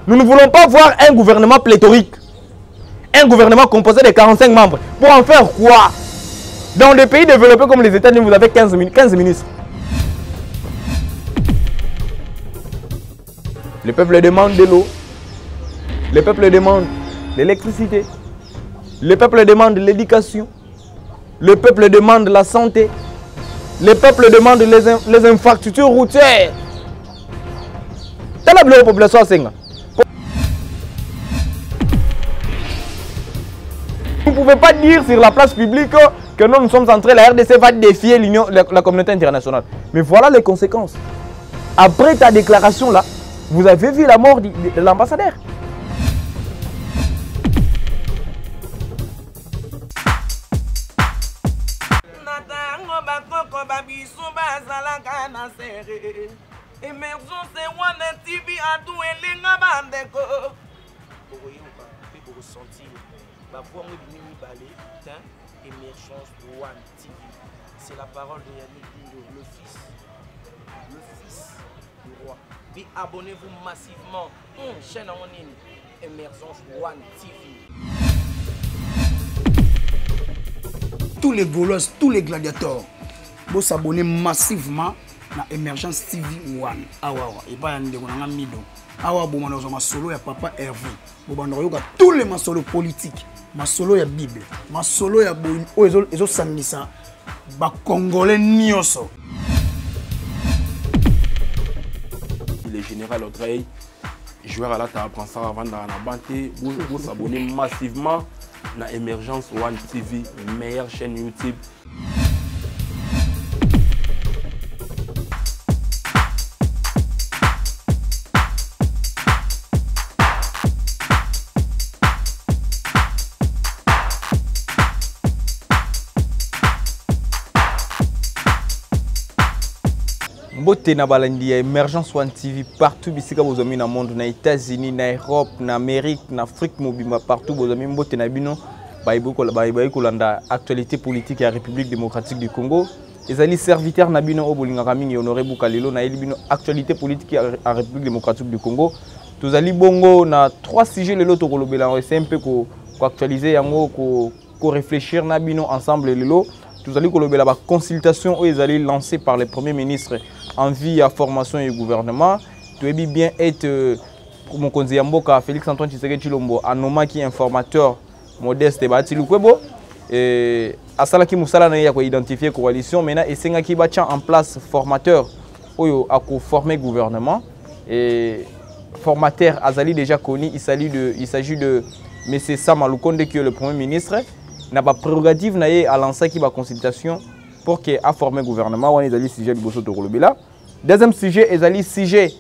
Nous ne voulons pas voir un gouvernement pléthorique. Un gouvernement composé de 45 membres. Pour en faire quoi? Dans des pays développés comme les États-Unis, vous avez 15 ministres. Le peuple demande de l'eau. Le peuple demande l'électricité. Le peuple demande l'éducation. Le peuple demande la santé. Le peuple demande les infrastructures routières. Quelle est la population à Senga? Vous ne pouvez pas dire sur la place publique que nous sommes entrés, la RDC va défier la communauté internationale. Mais voilà les conséquences. Après ta déclaration là, vous avez vu la mort de l'ambassadeur. Émergence One TV. C'est la parole de Yannick Dindo, le fils du roi. Puis abonnez-vous massivement. Chaîne en ligne, Émergence One TV. Tous les Gaulois, tous les gladiateurs, vous s'abonnez massivement à Émergence TV One. Awa, et pas yande qu'on a mis donc. Awa, bon, on a un solo ya papa Hervé. Bon, on a tous les masolos politiques. Ma solo ya Bible, ma solo ya bon, ezo sangisa ba Congolais nyoso. Le général Audrey, joueur à la table, prend ça avant dans la banque, vous s'abonnez massivement à Émergence One TV, meilleure chaîne YouTube. Boté na balandi ya Émergence One TV partout bisika bozomi na monde na États-Unis, na Europe, na Amérique, na Afrique mobimba partout bozomi boté na bino bayi kolanda actualité politique ya République démocratique du Congo. Ezali serviteur na bino obolingaka mingi honoré Bukalelo na yeli bino actualité politique ya République démocratique du Congo. Tozali bongo na 3 sujets lelo to kolobela c'est un peu ko actualiser yango ko réfléchir na bino ensemble lelo. Tozali kolobela ba consultation où ezali lancé par le premier ministre en vue à formation et gouvernement. Tu es bien être pour mon conseiller Mboka Félix Antoine Tshisekedi Tshilombo anoma qui informateur modeste bati lukwebo et asala ki musala na ya ko identifier coalition maintenant et senga ki ba en place formateur oyo a ko former gouvernement et formateur azali déjà connu, il s'agit de monsieur Sama Lukonde qui est le premier ministre n'a pas prérogative na à lancer qui ba consultation pour que a former gouvernement on est sujet liboso to kolobela. Deuxième sujet est sujet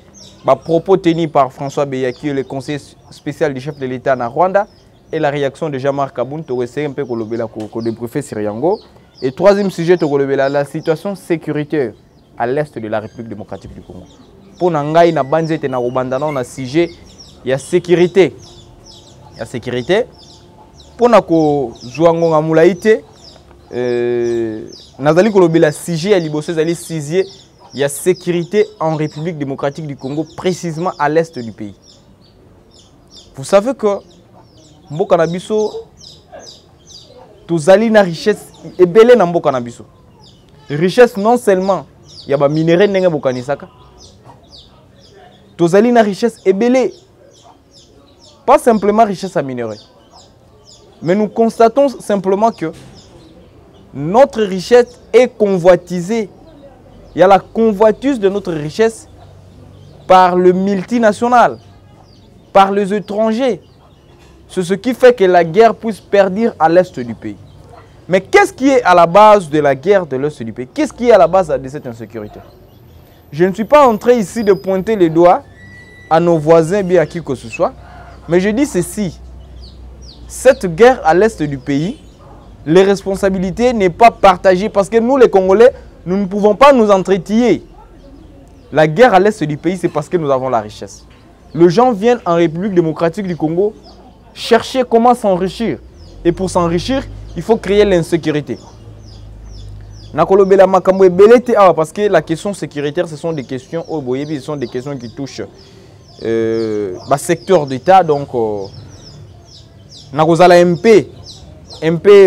ba propos tenus par François Beyaki le conseiller spécial du chef de l'État na Rwanda et la réaction de Jean-Marc Kaboun to essayer un peu kolobela ko débriefer sur yango. Et troisième sujet to kolobela la situation sécuritaire à l'est de la République démocratique du Congo. Pour ngai na banzete na robandana na sujet ya sécurité. Ya sécurité pour na ko zwango ngamulaite nazali kolobela sujet ya liboso ezali sujet il y a sécurité en République démocratique du Congo, précisément à l'est du pays. Vous savez que Mboka na biso tozali na richesse ebele na Mboka na biso. Richesse non seulement il y a ba minerais ndenge bokanisaka. Tozali na richesse ebele. Pas simplement richesse à minerais. Mais nous constatons simplement que notre richesse est convoitisée. Il y a la convoitise de notre richesse par le multinational, par les étrangers. C'est ce qui fait que la guerre puisse perdurer à l'est du pays. Mais qu'est-ce qui est à la base de la guerre de l'est du pays? Qu'est-ce qui est à la base de cette insécurité? Je ne suis pas en train ici de pointer les doigts à nos voisins, bien à qui que ce soit, mais je dis ceci. Cette guerre à l'est du pays, les responsabilités n'est pas partagées parce que nous les Congolais, nous ne pouvons pas nous entretiller. La guerre à l'est du pays, c'est parce que nous avons la richesse. Les gens viennent en République démocratique du Congo chercher comment s'enrichir. Et pour s'enrichir, il faut créer l'insécurité. Parce que la question sécuritaire, ce sont des questions qui touchent secteur d'État. Donc, nakozala MP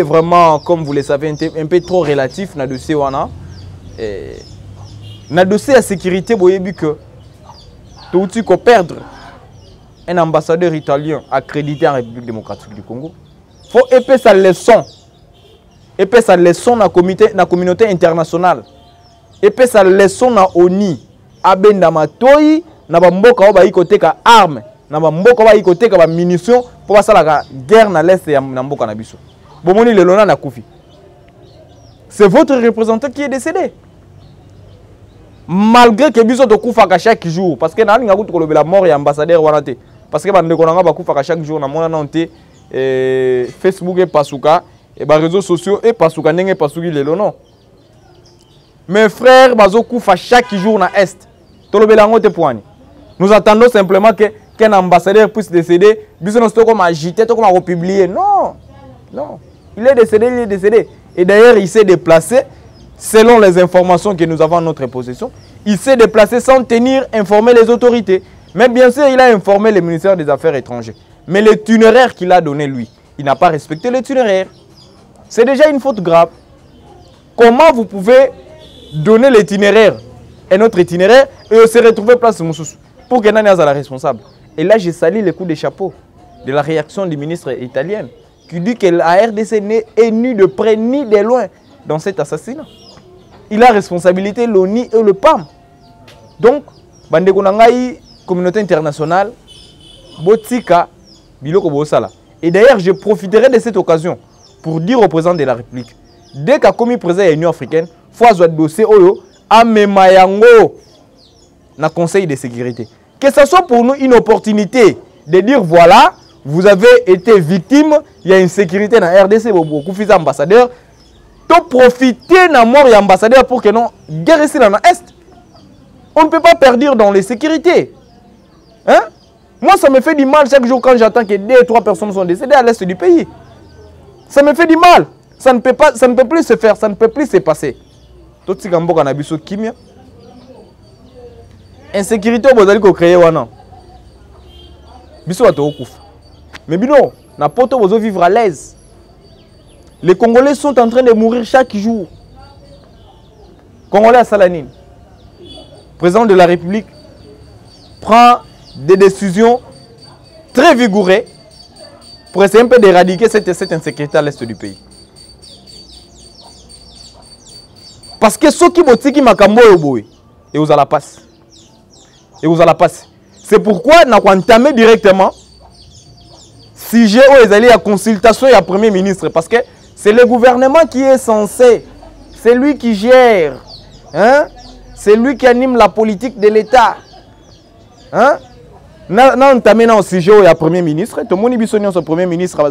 vraiment, comme vous le savez, un peu trop relatif na dossier wana. Na dossier de sécurité, vous voyez que tout ce qu'on perdre un ambassadeur italien accrédité en République démocratique du Congo. Il faut épais sa leçon. Épais sa leçon dans la communauté internationale. Épais sa leçon dans l'ONI. Abenda matoi, na bamboka ba ikote ka arme, na bamboka ba ikote ka munitions pour passer la guerre dans l'est ya mboka na biso. Bomoni le lona na kufi. C'est votre représentant qui est décédé. Malgré que biso to kufa chaque jour parce que na nga kutu ko la mort ya ambassadeur wana te. Parce que bande konanga ba kufa chaque jour na mona nante Facebook et pasuka et les réseaux sociaux et pasuka ndenge pasuki lelo non. Mes frères bazo kufa chaque jour na est. Tolobela ngote poani. Nous attendons simplement que qu'un ambassadeur puisse décéder, biso non comme agiter, comme republier. Non. Non. Il est décédé, Et d'ailleurs, il s'est déplacé selon les informations que nous avons en notre possession. Il s'est déplacé sans informer les autorités. Mais bien sûr, il a informé le ministère des Affaires étrangères. Mais l'itinéraire qu'il a donné, lui, il n'a pas respecté l'itinéraire. C'est déjà une faute grave. Comment vous pouvez donner l'itinéraire, un autre itinéraire, et se retrouver place Moussous pour que Nani soit la responsable? Et là, j'ai sali le coup de chapeau de la réaction du ministre italien qui dit que la RDC n'est ni de près ni de loin dans cet assassinat. Il a responsabilité l'ONU et le PAM. Donc, bandeko nangai communauté internationale, botika biloko bosala. Et d'ailleurs, je profiterai de cette occasion pour dire au président de la République, dès qu'a commis président de l'Union africaine, il faut avoir dossier oyo amemayango na Conseil de sécurité. Que ce soit pour nous une opportunité de dire voilà, vous avez été victime, il y a une sécurité dans la RDC, beaucoup de ambassadeurs. Donc profiter de la mort de l'ambassadeur pour que non guerre ici dans l'Est. On ne peut pas perdre dans les sécurités. Hein? Moi, ça me fait du mal chaque jour quand j'attends que 2 ou 3 personnes sont décédées à l'Est du pays. Ça me fait du mal. Ça ne peut plus se faire, ça ne peut plus se passer. Tout ce qu'on a vu sur Kimia. Insécurité, vous allez créer wana. Biso wa to kufa. Mais bino, na poto vous vivre à l'aise. Les Congolais sont en train de mourir chaque jour. Congolais à Salanine. Président de la République prend des décisions très vigoureuses pour essayer un peu d'éradiquer cette insécurité à l'est du pays. Parce que ceux qui botiki makambo yoboy et vous allez passer. Et vous allez passer. C'est pourquoi nous avons entamé directement sujet où ils allaient à consultation et à Premier ministre. Parce que c'est le gouvernement qui est censé, c'est lui qui gère, hein? C'est lui qui anime la politique de l'État. Hein? Nous avons entamé un sujet où il y a Premier ministre. Tout le monde a dit Premier ministre,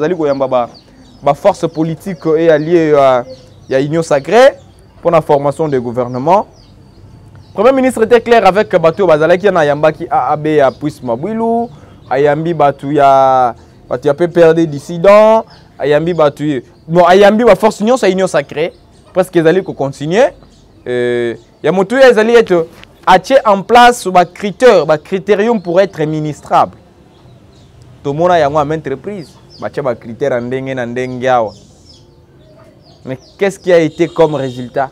la force politique est alliée à l'Union sacrée pour la formation du gouvernement. Le Premier ministre était clair avec Batou Bazalaki na Yamba qui a AB à Puis Mabouilou, Ayambi Batou ya peut perdre des dissidents, Ayambi Batou. Bon, Ayambi la force union c'est union sacrée, parce qu'ils allaient continuer. Yamotou ils allaient être en place sur critérium pour être ministrable. Tout le monde a une entreprise, ba critère en dengue. Mais qu'est-ce qui a été comme résultat?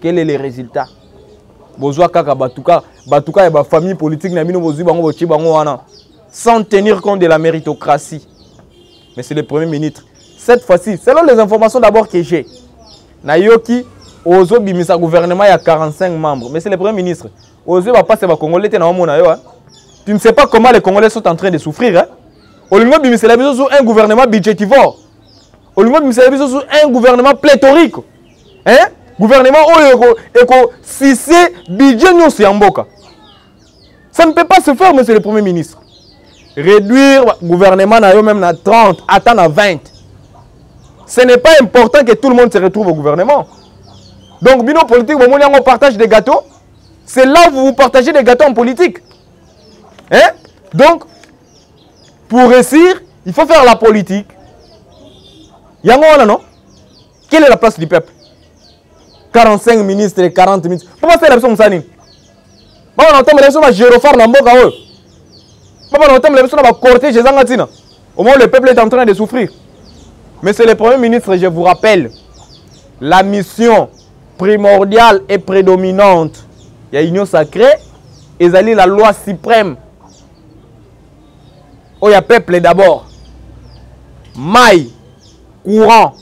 Quel est le résultat? Batuka et la famille politique sans tenir compte de la méritocratie. Mais c'est le Premier ministre. Cette fois-ci, selon les informations d'abord que j'ai, Nayoki, Ozo Bimisa gouvernement, il y a 45 membres. Mais c'est le Premier ministre. Ozo va passer au Congolais. Tu ne sais pas comment les Congolais sont en train de souffrir. Olingo Bimisa sur un gouvernement budgétivore. Olingo Bimisa sur un gouvernement pléthorique. Hein? Gouvernement si c'est budget nous c'est en boka. Ça ne peut pas se faire, monsieur le Premier ministre. Réduire le gouvernement même à 30, attendre à 20. Ce n'est pas important que tout le monde se retrouve au gouvernement. Donc, bino politique, on partage des gâteaux. C'est là où vous partagez des gâteaux en politique. Hein? Donc, pour réussir, il faut faire la politique. Yango, non? Quelle est la place du peuple? 45 ministres et 40 ministres. Pourquoi c'est la personne Moussani? On entend les gens à Gérophare dans Mboka. Au moins, le peuple est en train de souffrir. Monsieur le Premier ministre, je vous rappelle, la mission primordiale et prédominante, il y a l'union sacrée, et la loi suprême. Il y a peuple d'abord. Maille, courant,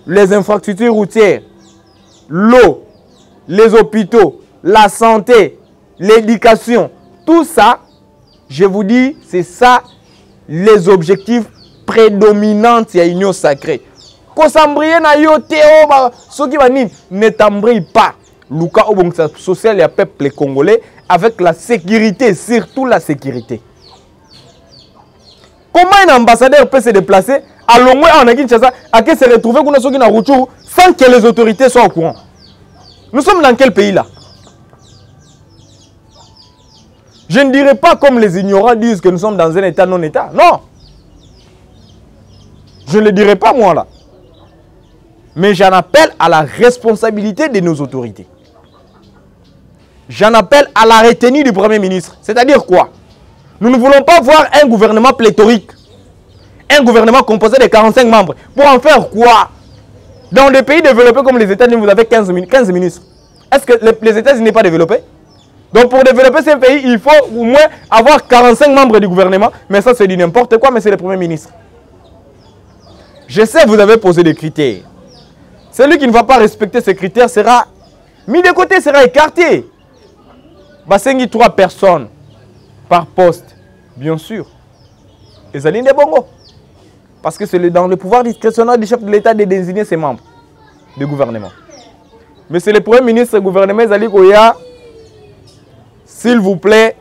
les infrastructures routières, l'eau, les hôpitaux, la santé, l'éducation, tout ça, je vous dis, c'est ça les objectifs prédominants de l'union sacrée. Qu'on s'embrille na yo théo, ceux qui ne t'embrille pas. Luka Obongsa social et peuple congolais avec la sécurité, surtout la sécurité. Comment un ambassadeur peut se déplacer à Longwe en Kinshasa à que se retrouver sans que les autorités soient au courant? Nous sommes dans quel pays là? Je ne dirais pas comme les ignorants disent que nous sommes dans un état non-état. Non. Je ne le dirais pas moi là. Mais j'en appelle à la responsabilité de nos autorités. J'en appelle à la retenue du Premier ministre. C'est-à-dire quoi? Nous ne voulons pas voir un gouvernement pléthorique. Un gouvernement composé de 45 membres. Pour en faire quoi? Dans des pays développés comme les États-Unis, vous avez 15 ministres. Est-ce que les États-Unis n'est pas développé? Donc pour développer ces pays, il faut au moins avoir 45 membres du gouvernement. Mais ça, c'est du n'importe quoi, mais c'est le Premier ministre. Je sais que vous avez posé des critères. Celui qui ne va pas respecter ces critères sera mis de côté, sera écarté. Basengi 3 personnes par poste, bien sûr. Et ça des bongo. Parce que c'est dans le pouvoir discrétionnaire du chef de l'État de désigner ses membres du gouvernement. Mais c'est le Premier ministre du gouvernement Zali Koya. S'il vous plaît,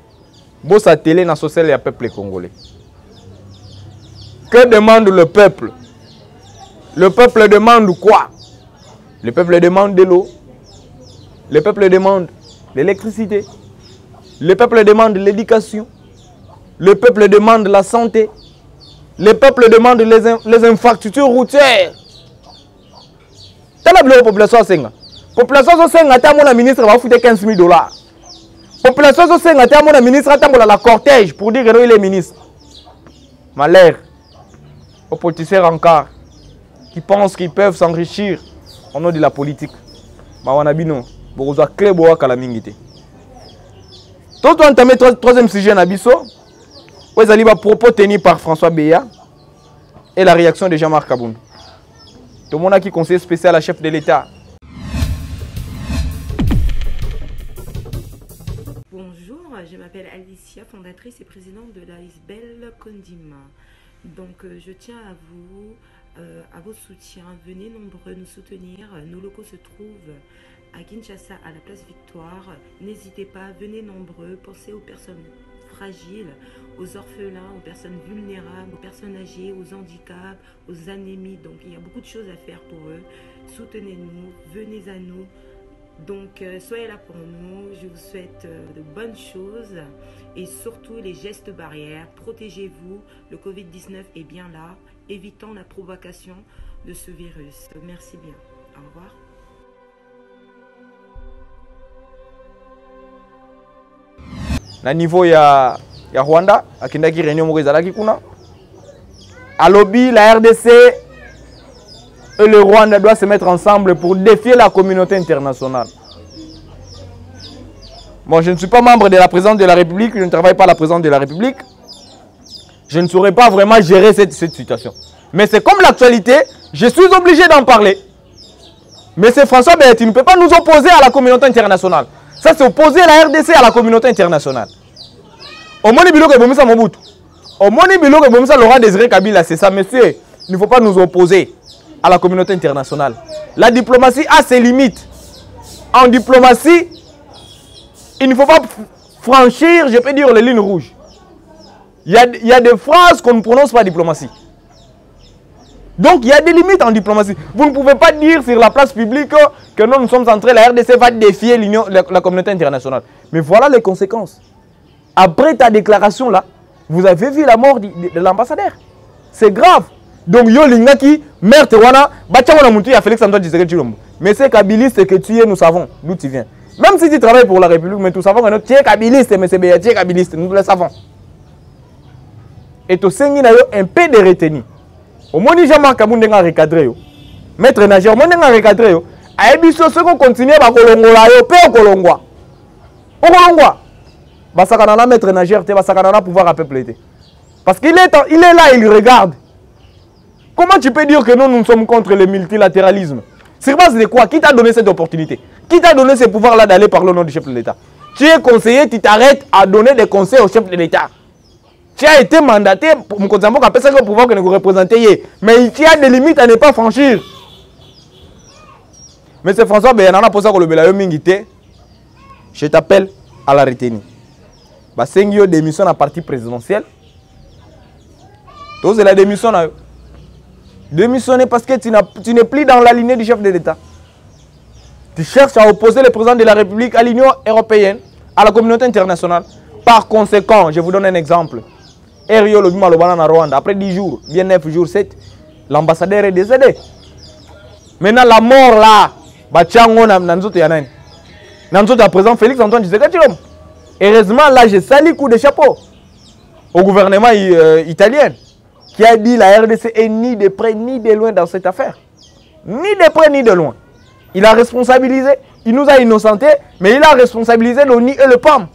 bossa télé na social et à peuple congolais. Que demande le peuple? Le peuple demande quoi? Le peuple demande de l'eau. Le peuple demande l'électricité. Le peuple demande l'éducation. Le peuple demande la santé. Le peuple demande les infrastructures routières. Telle la population senga. Population senga ta mon ministre va foutre $15,000. Population senga ta mon ministre ta la cortège pour dire que il est ministre. Malheur aux politiciens encore qui pensent qu'ils peuvent s'enrichir au nom de la politique. Mawanabino, boza clé boa kalamingité. Tout on entamé troisième sujet na biso. Vous allez voir propos tenus par François Beya et la réaction de Jean-Marc Kaboun. Tout le monde qui conseiller spécial à chef de l'État. Bonjour, je m'appelle Alicia, fondatrice et présidente de l'ASBEL Kondima. Donc je tiens à vos soutiens. Venez nombreux nous soutenir. Nos locaux se trouvent à Kinshasa, à la place Victoire. N'hésitez pas, venez nombreux. Pensez aux personnes fragiles, aux orphelins, aux personnes vulnérables, aux personnes âgées, aux handicaps, aux anémies. Donc il y a beaucoup de choses à faire pour eux. Soutenez-nous, venez à nous. Donc soyez là pour nous. Je vous souhaite de bonnes choses et surtout les gestes barrières. Protégez-vous, le Covid-19 est bien là. Évitons la provocation de ce virus. Merci bien. Au revoir. Na niveau ya Rwanda, akindaki réunion moko ezalaki kuna. À lobby, la RDC et le Rwanda doivent se mettre ensemble pour défier la communauté internationale. Bon, je ne suis pas membre de la présidence de la République, je ne travaille pas à la présidence de la République. Je ne saurais pas vraiment gérer cette situation. Mais c'est comme l'actualité, je suis obligé d'en parler. Mais c'est François Beya, tu ne peux pas nous opposer à la communauté internationale. Ça, c'est opposer la RDC à la communauté internationale. Au moins, Biloko Bomisa Mobutu. Au moins, Biloko Bomisa Laurent Désiré Kabila, c'est ça, monsieur. Il ne faut pas nous opposer à la communauté internationale. La diplomatie a ses limites. En diplomatie, il ne faut pas franchir, je peux dire, les lignes rouges. Il y a des phrases qu'on ne prononce pas en diplomatie. Donc, il y a des limites en diplomatie. Vous ne pouvez pas dire sur la place publique que nous sommes en train, la RDC va défier la communauté internationale. Mais voilà les conséquences. Après ta déclaration là, vous avez vu la mort de l'ambassadeur. C'est grave. Donc, yo lingaki, merde wana, bachama na mutu ya Félix Antoine Tshisekedi Tshilombo. Mais c'est kabiliste que tu es, nous savons d'où tu viens. Même si tu travailles pour la République, mais nous savons que tu es kabiliste, mais c'est Beya, tu es kabiliste, nous le savons. et to sengi na yo un peu de retenue. Au moni Jean-Marc Kabound nga recadrer yo. Maître nageur mon nga recadrer yo. Ayebiso ce qu'on continue ba kolongola yo pe kolongwa. O kolongwa. Basakana na maître nageur te basakana na pouvoir à peuple te. Parce qu'il est là, il regarde. Comment tu peux dire que nous sommes contre le multilatéralisme? Sur base de quoi? Qui t'a donné cette opportunité? Qui t'a donné ce pouvoir-là d'aller parler au nom du chef de l'État? Tu es conseiller, tu t'arrêtes à donner des conseils au chef de l'État. Tu as été mandaté pour me considérer qu'à personne le pouvoir que nous représentons. Mais il y a des limites à ne pas franchir. Mais c'est François Béyanana pour ça que le Belayo Mingité, je t'appelle à la retenue. Bah, c'est une démission à la partie présidentielle. C'est la démission. Démissionner parce que tu n'es plus dans la lignée du chef de l'État. Tu cherches à opposer le président de la République à l'Union européenne, à la communauté internationale. Par conséquent, je vous donne un exemple. Erio Lobima Lobana na Rwanda, après 10 jours, bien 9 jours, 7, l'ambassadeur est décédé. Maintenant, la mort là, Bachango Nanzoto Yanan. Nanzoto à présent Félix Antoine Tshisekedi. Heureusement, là, j'ai sali coup de chapeau au gouvernement italien qui a dit la RDC est ni de près ni de loin dans cette affaire. Ni de près ni de loin. Il a responsabilisé, il nous a innocentés, mais il a responsabilisé l'ONU et le PAM.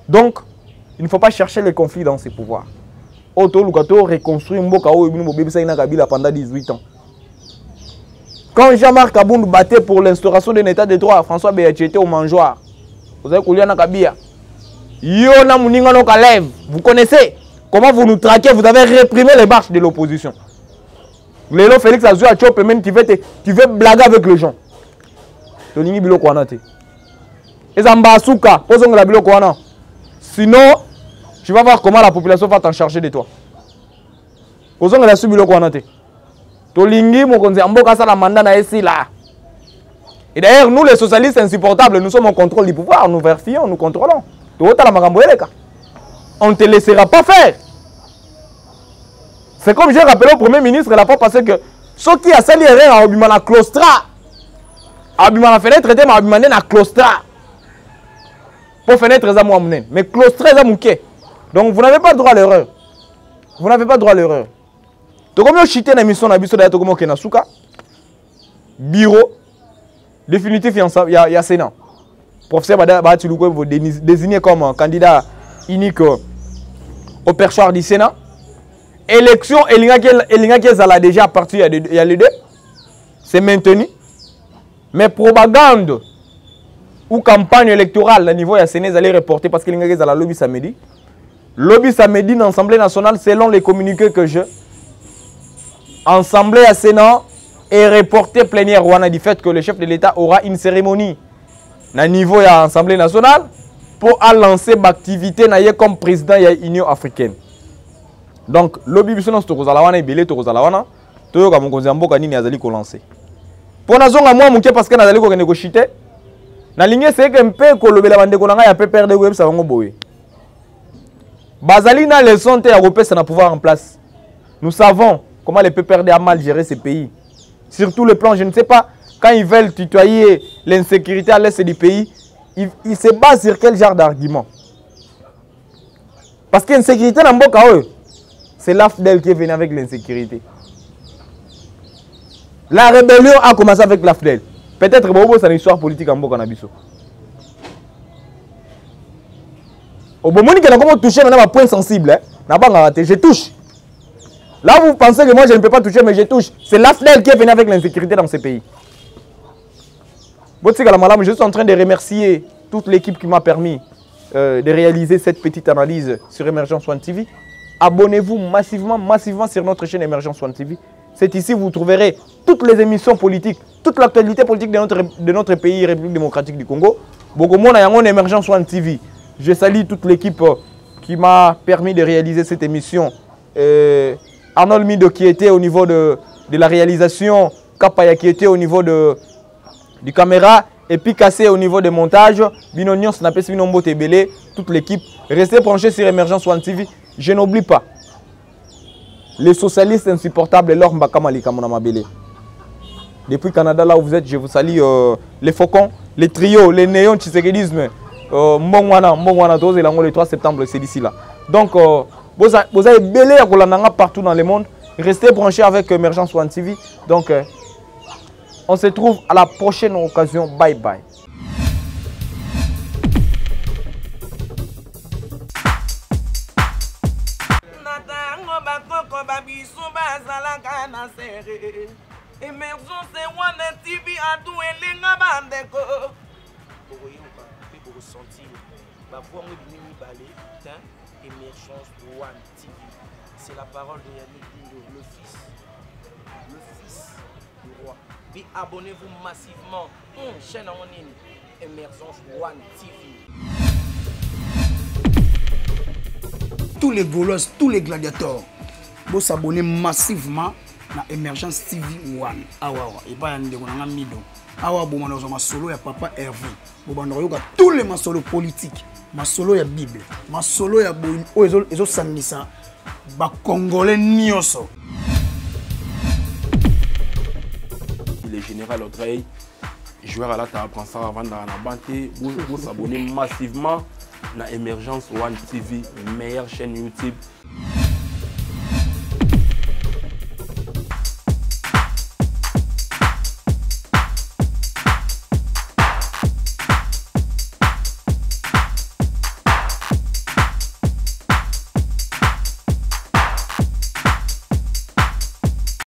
Donc, il ne faut pas chercher les conflits dans ses pouvoirs. Oto Lukato reconstruit Mbokao Kabila pendant 18 ans. Quand Jean-Marc Kabound battait pour l'instauration d'un état de droit, François Béyachi était au mangeoire. Vous avez Kouliana Kabia. Yona Mouningano Kalev. Vous connaissez comment vous nous traquez, vous avez réprimé les marches de l'opposition. Lélo Félix Azou a chopé même tu veux blaguer avec les gens. Toningi Bilo Kouanate. Et Zambasuka, posons la Bilo Kouana. Sinon, tu vas voir comment la population va t'en charger de toi. Posons la Bilo Kouanate. Tolingi Mokonzi Amboka Sala Mandana ici là. Et d'ailleurs, nous les socialistes insupportables, nous sommes en contrôle du pouvoir, nous vérifions, nous contrôlons. On ne te laissera pas faire. C'est comme j'ai rappelé au Premier ministre la fois passée que ceux qui a sali rien à Obimana Claustra, à Obimana fenêtre, était à Obimana na Claustra. Pour fenêtre, ça m'a amené. Mais Claustra, ça m'a. Donc vous n'avez pas droit à l'erreur. Vous n'avez pas droit à l'erreur. Donc comme vous chitez dans l'émission, bureau définitif, il y a Sénat. Professeur Badatilouko vous désigner comme candidat unique au perchoir du Sénat. Élection, elle a déjà parti, il y a les deux. C'est maintenu. Mais propagande ou campagne électorale, au niveau de Sénat, allez reporter parce qu'il y a la lobby samedi. Lobby samedi dans l'Assemblée nationale, selon les communiqués que j'ai. Assemblée à Sénat est reporté plénière Rwanda du fait que le chef de l'État aura une cérémonie au niveau de l'Assemblée nationale pour lancer l'activité comme président de l'Union africaine. Donc, lobby biso to kozala wana ebele to kozala wana to ka mokonzi mboka nini azali ko lancer. Pour nazonga moi muke parce que nazali ko négocier. Na ligne c'est que mpe ko lobela bande ko nanga ya pe perdre web sa ngo boye. Bazali na leçon te ya repesa na pouvoir en place. Nous savons comment les PPRD a mal géré ces pays. Surtout le plan, je ne sais pas, quand ils veulent tutoyer l'insécurité à l'est du pays, ils se basent sur quel genre d'argument? Parce que l'insécurité dans Mboka, c'est l'AFDEL qui est venu avec l'insécurité. La rébellion a commencé avec l'AFDEL. Peut-être que c'est une histoire politique en Mboka Nabiso. Au moment où on a touché un point sensible, je touche. Là, vous pensez que moi, je ne peux pas toucher, mais je touche. C'est l'AFDEL qui est venu avec l'insécurité dans ces pays. Je suis en train de remercier toute l'équipe qui m'a permis de réaliser cette petite analyse sur Emergence One TV. Abonnez-vous massivement sur notre chaîne Emergence One TV. C'est ici que vous trouverez toutes les émissions politiques, toute l'actualité politique de notre pays, République démocratique du Congo. Beaucoup de monde a Emergence One TV. Je salue toute l'équipe qui m'a permis de réaliser cette émission. Arnold Mido qui était au niveau de la réalisation, Kapaya qui était au niveau du caméra, et puis Cassé au niveau des montages, Binonion, Snapes, Binombo, Tebele, toute l'équipe. Restez branchés sur Emergence One TV. Je n'oublie pas les socialistes insupportables, leur Mbakama Kamabele. Depuis Canada, là où vous êtes, je vous salue les Faucons, les trios, les néons, Tshisekidisme, Mbongwana, le 3 septembre, c'est d'ici là. Donc, Vous avez belé à Kolandanga partout dans le monde. Restez branchés avec Emergence One TV. Donc, on se trouve à la prochaine occasion. Bye bye. Emergence One TV a tout elenga bandeko. Bokoyoka pe bokosentir ba voix mo bimi balé, hein? Emergence One TV. C'est la parole de Yannick Dindo, le fils du roi. Puis abonnez-vous massivement. Chaîne en ligne Emergence One TV. Tous les Gaulois, tous les gladiateurs, vous s'abonnez massivement na Emergence TV One. Awawa, et pas yande on a mido. Awa bon on a solo ya papa Hervé. Bon on a tous les masolo politiques, masolo ya Bible, masolo ya bon ezo sandisa ba congolais nyoso. Le général Audrey, joueur à la table prend ça avant dans la banté. Vous s'abonnez massivement na Emergence One TV, meilleure chaîne YouTube.